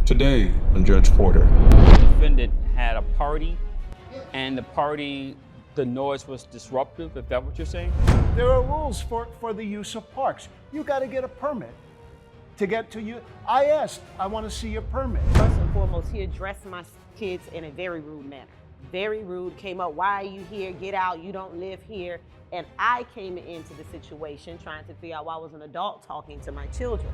Today on Judge Porter. The defendant had a party, and the noise was disruptive. Is that what you're saying? There are rules for the use of parks. You got to get a permit to get to you. I asked, I want to see your permit. First and foremost, he addressed my kids in a very rude manner. Very rude, came up, why are you here? Get out, you don't live here. And I came into the situation trying to figure out why I was an adult talking to my children.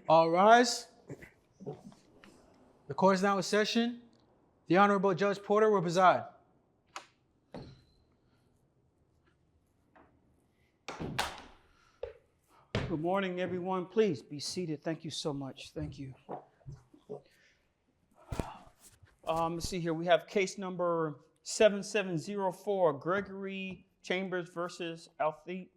All rise. The court is now in session. The Honorable Judge Porter will preside. Good morning, everyone. Please be seated. Thank you so much. Thank you. Let's see here. We have case number 7704, Gregory Chambers versus Althea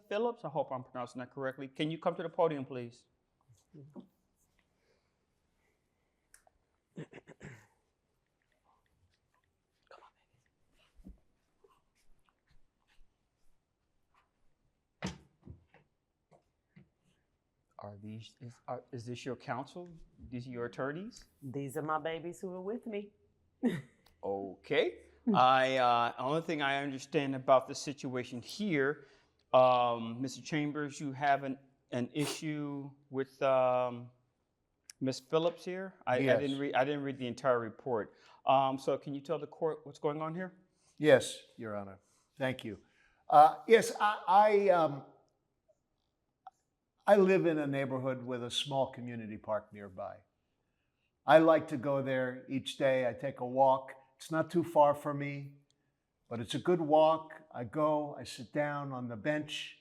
Phillips. I hope I'm pronouncing that correctly. Can you come to the podium, please? Is this your counsel? These are your attorneys? These are my babies who are with me. Okay. Only thing I understand about the situation here, Mr. Chambers, you have an issue with Ms. Phillips here. Yes. I didn't read the entire report. So can you tell the court what's going on here? Yes, Your Honor. Thank you. Yes, I live in a neighborhood with a small community park nearby. I like to go there each day. I take a walk. It's not too far from me, but it's a good walk. I go, I sit down on the bench.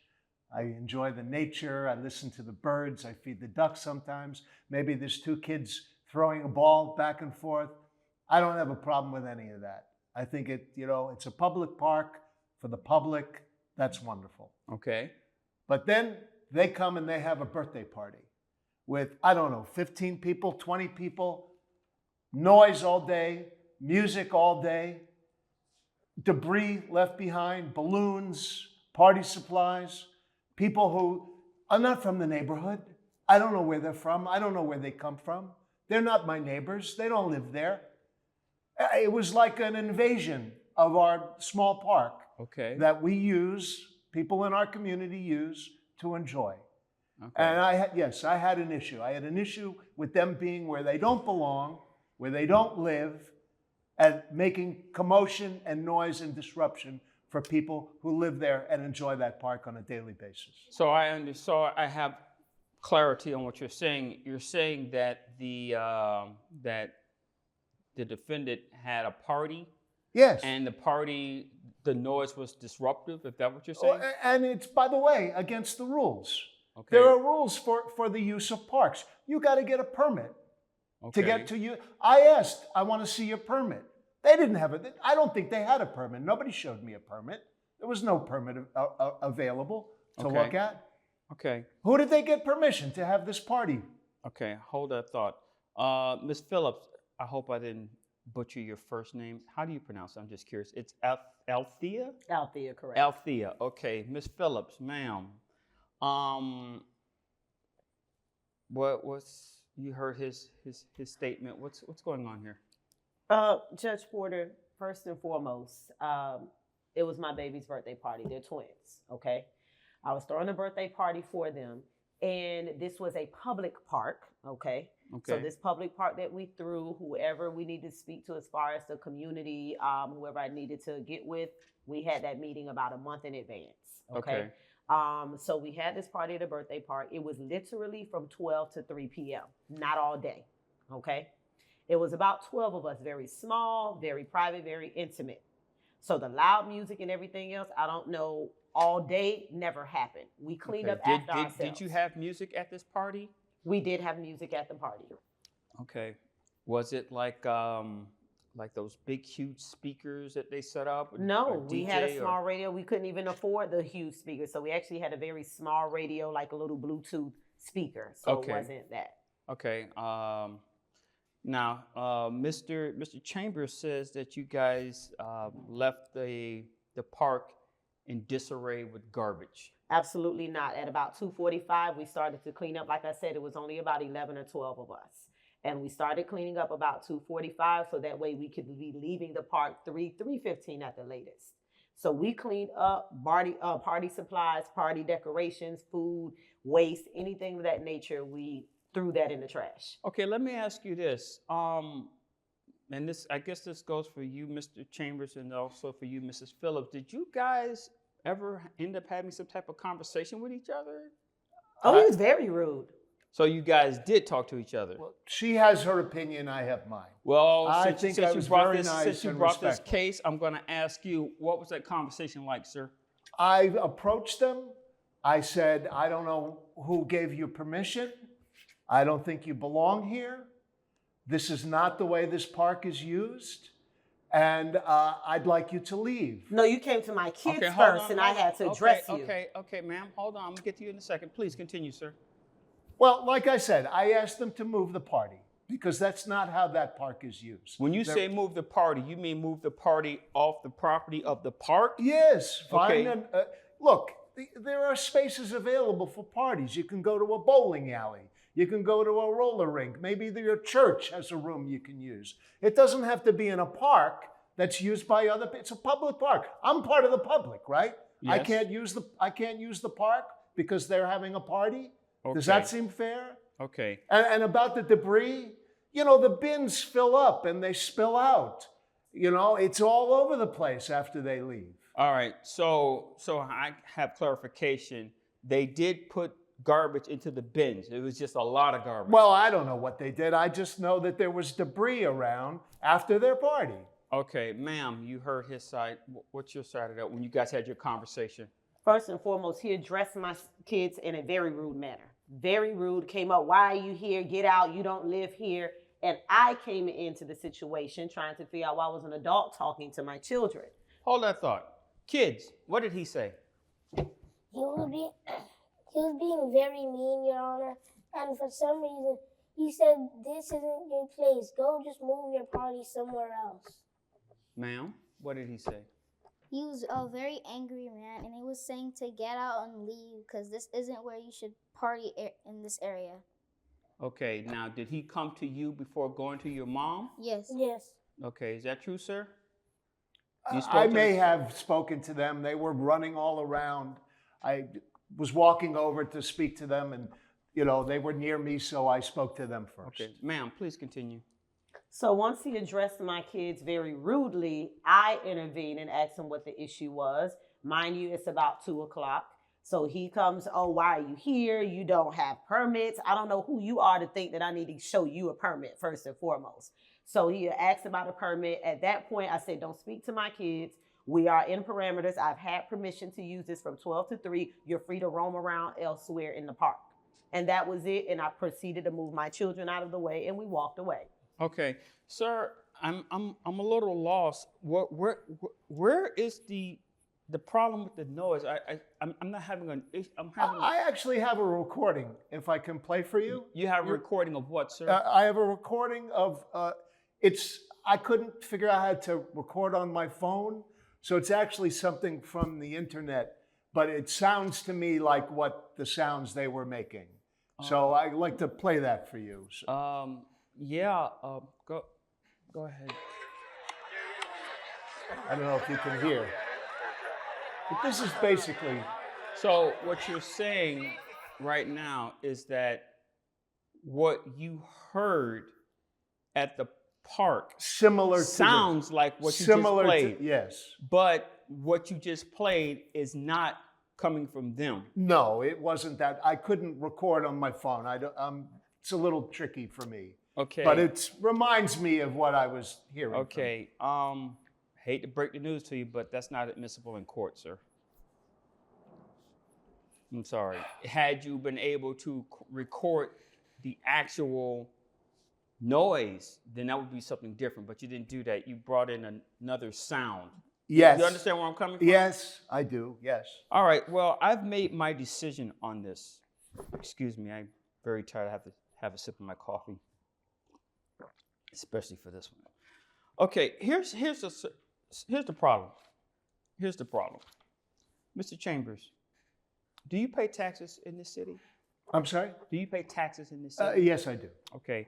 I enjoy the nature. I listen to the birds. I feed the ducks sometimes. Maybe there's two kids throwing a ball back and forth. I don't have a problem with any of that. I think it's a public park for the public. That's wonderful. Okay. But then they come and they have a birthday party with, 15 people, 20 people, noise all day, music all day, debris left behind, balloons, party supplies, people who are not from the neighborhood. I don't know where they're from. I don't know where they come from. They're not my neighbors. They don't live there. It was like an invasion of our small park that we use, people in our community use to enjoy. Okay. And I had an issue. I had an issue with them being where they don't belong, where they don't live, and making commotion and noise and disruption for people who live there and enjoy that park on a daily basis. So I have clarity on what you're saying. You're saying that the defendant had a party. Yes. And the noise was disruptive. Is that what you're saying? And it's, by the way, against the rules. Okay. There are rules for the use of parks. You got to get a permit to get to you. I asked, I want to see your permit. They didn't have it. I don't think they had a permit. Nobody showed me a permit. There was no permit available to look at. Okay. Who did they get permission to have this party? Okay, hold that thought. Ms. Phillips, I hope I didn't butcher your first name. How do you pronounce it? I'm just curious. It's Althea? Althea, correct. Althea, okay. Ms. Phillips, ma'am. You heard his statement. What's going on here? Judge Porter, first and foremost, it was my baby's birthday party. They're twins, okay? I was throwing a birthday party for them, and this was a public park, okay? So this public park that we threw, whoever we needed to speak to as far as the community, whoever I needed to get with, we had that meeting about a month in advance, okay? So we had this party at a birthday park. It was literally from 12 to 3 p.m., not all day, okay? It was about 12 of us, very small, very private, very intimate. So the loud music and everything else, I don't know, all day never happened. We cleaned up after ourselves. Did you have music at this party? We did have music at the party. Okay. Was it like those big, huge speakers that they set up? No, we had a small radio. We couldn't even afford the huge speakers. So we actually had a very small radio, like a little Bluetooth speaker. So it wasn't that. Okay. Now, Mr. Chambers says that you guys left the park in disarray with garbage. Absolutely not. At about 2:45, we started to clean up. Like I said, it was only about 11 or 12 of us. And we started cleaning up about 2:45, so that way we could be leaving the park 3:15 at the latest. So we cleaned up party supplies, party decorations, food, waste, anything of that nature. We threw that in the trash. Okay, let me ask you this. And this, I guess this goes for you, Mr. Chambers, and also for you, Mrs. Phillips. Did you guys ever end up having some type of conversation with each other? Oh, he was very rude. So you guys did talk to each other. Well, she has her opinion, I have mine. Well, I since, think since I you was brought very this, nice since you and brought this respectful. case, I'm going to ask you, what was that conversation like, sir? I approached them. I said, I don't know who gave you permission. I don't think you belong here. This is not the way this park is used. And I'd like you to leave. No, you came to my kids Okay, hold first, on, and I hold on. had to address you. Okay, ma'am. Hold on. I'm going to get to you in a second. Please continue, sir. Well, like I said, I asked them to move the party because that's not how that park is used. When you They're- say move the party, you mean move the party off the property of the park? Yes, Okay. fine. And, look, there are spaces available for parties. You can go to a bowling alley. You can go to a roller rink. Maybe your church has a room you can use. It doesn't have to be in a park that's used by other people. It's a public park. I'm part of the public, right? I Yes. can't use the park because they're having a party. Does Okay. that seem fair? Okay. And about the debris, you know, the bins fill up and they spill out. You know, it's all over the place after they leave. All right. So I have clarification. They did put garbage into the bins. It was just a lot of garbage. Well, I don't know what they did. I just know that there was debris around after their party. Okay, ma'am, you heard his side. What's your side of that when you guys had your conversation? First and foremost, he addressed my kids in a very rude manner. Very rude. Came up, why are you here? Get out. You don't live here. And I came into the situation trying to figure out why I was an adult talking to my children. Hold that thought. Kids, what did he say? He was being very mean, Your Honor, and for some reason, he said, this isn't your place. Go just move your party somewhere else. Ma'am, what did he say? He was a very angry man, and he was saying to get out and leave because this isn't where you should party in this area. Okay, now did he come to you before going to your mom? Yes. Yes. Okay, is that true, sir? You spoke I to may them? have spoken to them. They were running all around. I was walking over to speak to them, and you know they were near me, so I spoke to them first. Okay, ma'am, please continue. So once he addressed my kids very rudely, I intervened and asked him what the issue was. Mind you, it's about 2:00. So he comes, oh, why are you here? You don't have permits. I don't know who you are to think that I need to show you a permit first and foremost. So he asked about a permit. At that point, I said, don't speak to my kids. We are in parameters. I've had permission to use this from 12 to 3. You're free to roam around elsewhere in the park. And that was it. And I proceeded to move my children out of the way, and we walked away. Okay, sir, I'm a little lost. Where is the problem with the noise? I'm not having an issue. I actually have a recording, if I can play for you. You have a recording of what, sir? I have a recording of, I couldn't figure out how to record on my phone, so it's actually something from the internet, but it sounds to me like what the sounds they were making. So I'd like to play that for you. So. Yeah, go ahead. I don't know if you can hear. But this is basically, So what you're saying right now is that what you heard at the park similar to sounds like what you similar just played, to, yes. but what you just played is not coming from them. No, it wasn't that. I couldn't record on my phone. It's a little tricky for me. Okay. But it reminds me of what I was hearing. Okay. Hate to break the news to you, but that's not admissible in court, sir. I'm sorry. Had you been able to record the actual noise, then that would be something different. But you didn't do that. You brought in another sound. Yes. You understand where I'm coming from? Yes, I do. Yes. All right. Well, I've made my decision on this. Excuse me. I'm very tired. I have a sip of my coffee, especially for this one. Okay, here's the problem. Here's the problem. Mr. Chambers, do you pay taxes in this city? I'm sorry? Do you pay taxes in this city? Yes, I do. Okay.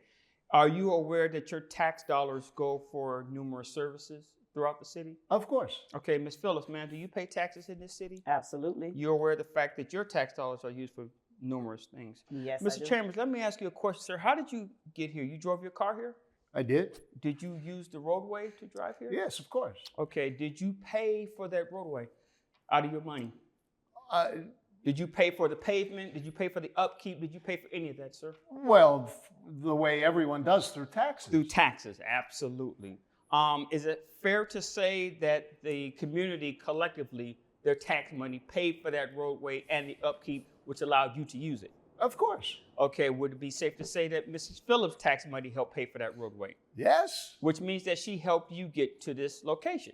Are you aware that your tax dollars go for numerous services throughout the city? Of course. Okay, Ms. Phillips, ma'am, do you pay taxes in this city? Absolutely. You're aware of the fact that your tax dollars are used for numerous things. Yes, I Mr. do. Chambers, let me ask you a question, sir. How did you get here? You drove your car here? I did? Did you use the roadway to drive here? Yes, of course. Okay, did you pay for that roadway out of your money? Uh, Did you pay for the pavement? Did you pay for the upkeep? Did you pay for any of that, sir? well, the way everyone does through taxes. Through taxes, absolutely. Is it fair to say that the community collectively, their tax money paid for that roadway and the upkeep, which allowed you to use it? Of course. Okay, would it be safe to say that Mrs. Phillips' tax money helped pay for that roadway? Yes. Which means that she helped you get to this location.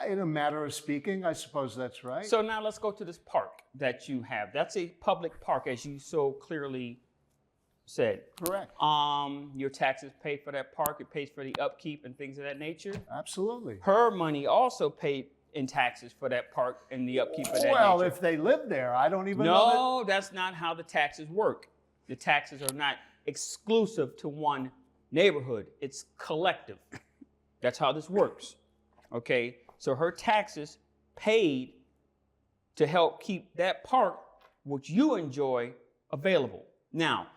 In a matter of speaking, I suppose that's right. So now let's go to this park that you have. That's a public park, as you so clearly said. Correct. Your taxes pay for that park. It pays for the upkeep and things of that nature. Absolutely. Her money also paid in taxes for that park and the upkeep of that Well, nature. if they live there, I don't even know. No, that's not how the taxes work. The taxes are not exclusive to one neighborhood. It's collective. That's how this works. Okay, so her taxes paid to help keep that park, which you enjoy, available. Now,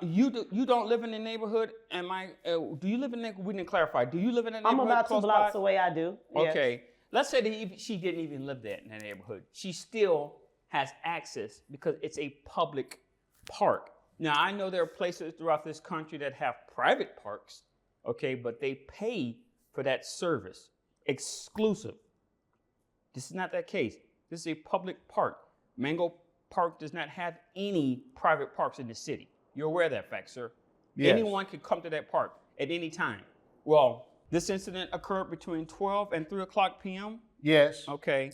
you don't live in the neighborhood. Do you live in the neighborhood? We didn't clarify. Do you live in the I'm neighborhood? about 2 close blocks by? away. I do. Yes. Okay, let's say that she didn't even live there in that neighborhood. She still has access because it's a public park. Now, I know there are places throughout this country that have private parks, okay, but they pay for that service, exclusive. This is not that case. This is a public park. Mango Park does not have any private parks in the city. You're aware of that fact, sir? Yes. Anyone can come to that park at any time. Well, this incident occurred between 12 and 3 o'clock p.m. Yes. Okay.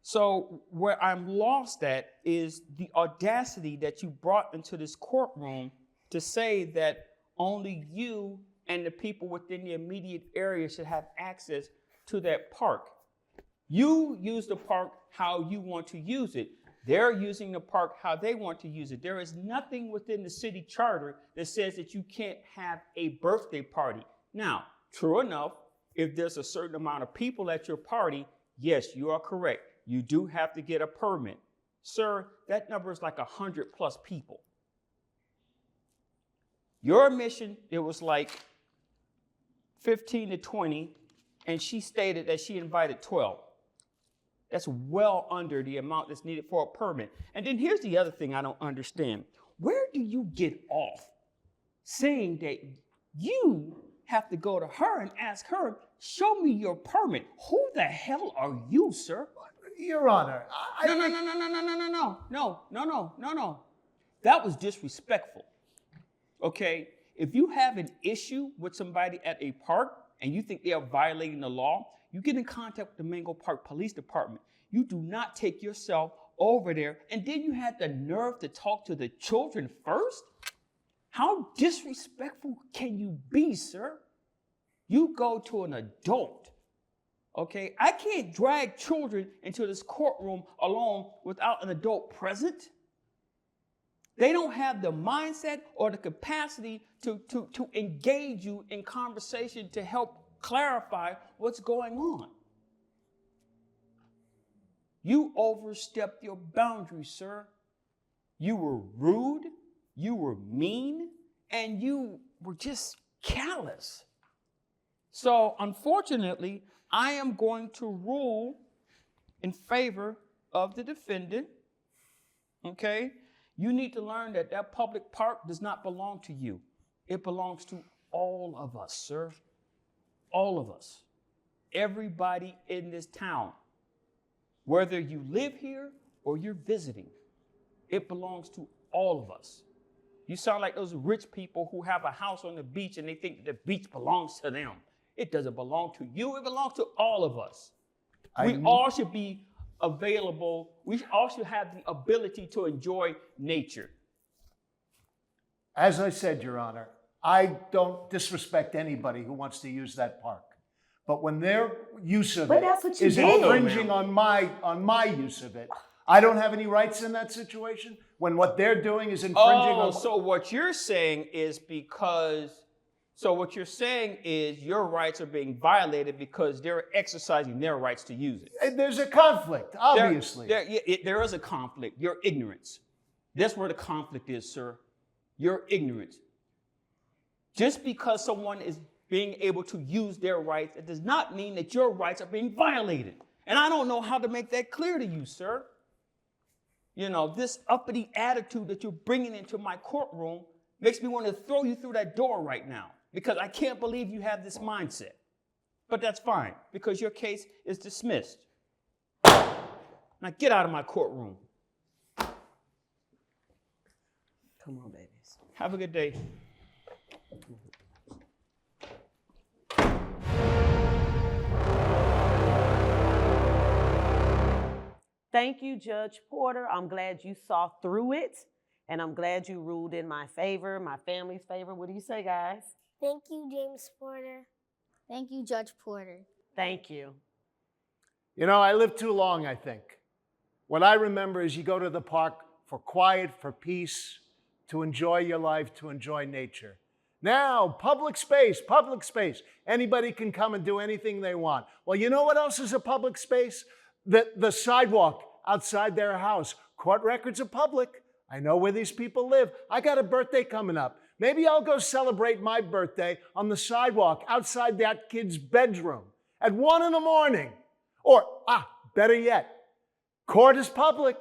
So where I'm lost at is the audacity that you brought into this courtroom to say that only you and the people within the immediate area should have access to that park. You use the park how you want to use it. They're using the park how they want to use it. There is nothing within the city charter that says that you can't have a birthday party. Now, true enough, if there's a certain amount of people at your party, yes, you are correct. You do have to get a permit. Sir, that number is like 100 plus people. Your admission, it was like 15 to 20, and she stated that she invited 12. That's well under the amount that's needed for a permit. And then here's the other thing I don't understand. Where do you get off saying that you have to go to her and ask her, show me your permit? Who the hell are you, sir? Your Honor, No. That was disrespectful. Okay? If you have an issue with somebody at a park and you think they are violating the law, you get in contact with the Mango Park Police Department. You do not take yourself over there, and then you had the nerve to talk to the children first? How disrespectful can you be, sir? You go to an adult, okay? I can't drag children into this courtroom alone without an adult present. They don't have the mindset or the capacity to engage you in conversation to help clarify what's going on. You overstepped your boundaries, sir. You were rude, you were mean, and you were just callous. So, unfortunately, I am going to rule in favor of the defendant, okay? You need to learn that that public park does not belong to you. It belongs to all of us, sir. All of us. Everybody in this town. Whether you live here or you're visiting, it belongs to all of us. You sound like those rich people who have a house on the beach and they think the beach belongs to them. It doesn't belong to you. It belongs to all of us. We all should be available. We all should have the ability to enjoy nature. As I said, Your Honor, I don't disrespect anybody who wants to use that park. But when their use of But it that's what you is did. infringing on my use of it, I don't have any rights in that situation. When what they're doing is infringing on. So what you're saying is your rights are being violated because they're exercising their rights to use it. There's a conflict, obviously. There is a conflict. Your ignorance. That's where the conflict is, sir. Your ignorance. Just because someone is being able to use their rights, it does not mean that your rights are being violated. And I don't know how to make that clear to you, sir. You know, this uppity attitude that you're bringing into my courtroom makes me want to throw you through that door right now because I can't believe you have this mindset. But that's fine because your case is dismissed. Now get out of my courtroom. Come on, babies. Have a good day. Thank you, Judge Porter. I'm glad you saw through it, and I'm glad you ruled in my favor, my family's favor. What do you say, guys? Thank you, James Porter. Thank you, Judge Porter. Thank you. You know, I lived too long, I think. What I remember is you go to the park for quiet, for peace, to enjoy your life, to enjoy nature. Now, public space. Anybody can come and do anything they want. Well, you know what else is a public space? The sidewalk outside their house. Court records are public. I know where these people live. I got a birthday coming up. Maybe I'll go celebrate my birthday on the sidewalk outside that kid's bedroom at 1 a.m. Or, better yet, court is public.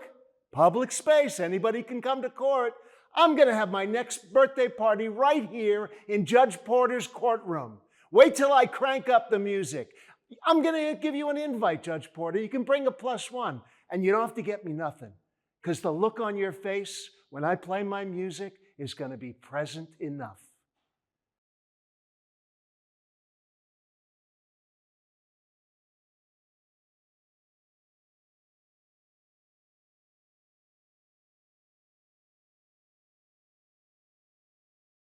Public space. Anybody can come to court. I'm going to have my next birthday party right here in Judge Porter's courtroom. Wait till I crank up the music. I'm going to give you an invite, Judge Porter. You can bring a +1, and you don't have to get me nothing, because the look on your face when I play my music is going to be present enough.